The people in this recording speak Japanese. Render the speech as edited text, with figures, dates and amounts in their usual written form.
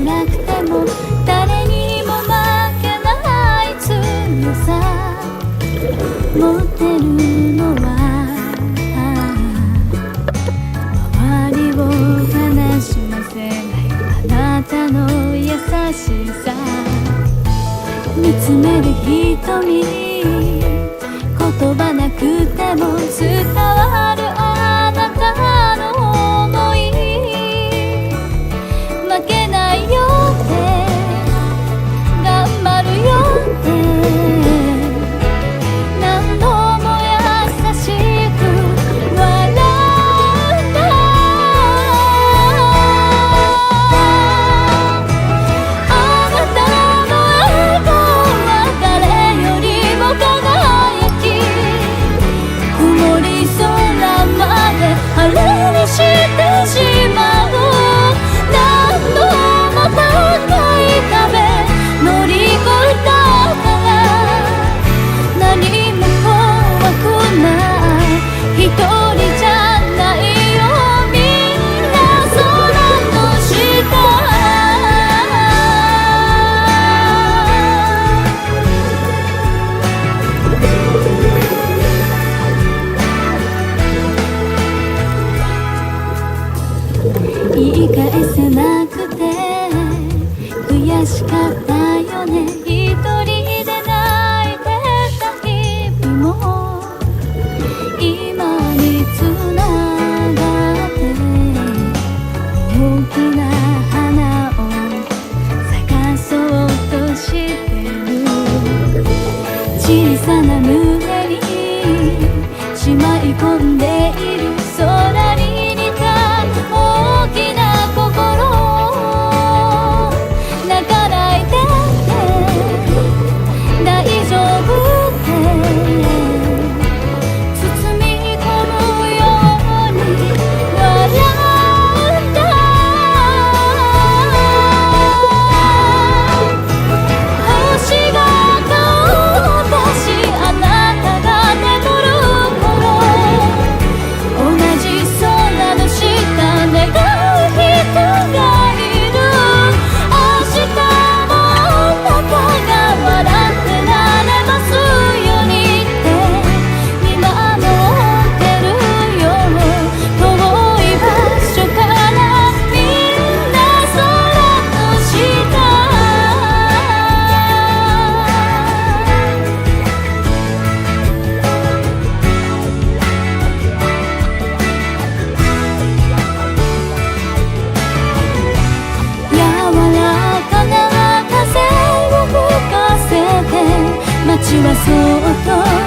辛くても誰にも負けない強さ持ってるのは周りを悲しませないあなたの優しさ見つめる瞳言葉なくても伝わるあなたの想い負けないよって頑張るよって何度も優しく笑ったあなたの笑顔は誰よりも輝き曇り空まで晴れにしてしまう何度も高い壁乗り越えたから何も怖くない一人じゃないよみんな空の下言い返せなくて悔しかったよね一人で泣いてた日々も今につながって大きな花を咲かそうとしてる小さな胸にしまい込んでいる空に似た大きな心泣かないで大丈夫って包み込むように笑った星が顔を出しあなたが眠る頃同じ空の下願う人がいる明日もあなたが笑ってられますようにって見守ってるよ遠い場所からみんな空の下柔らかな風を吹かせて街はそっと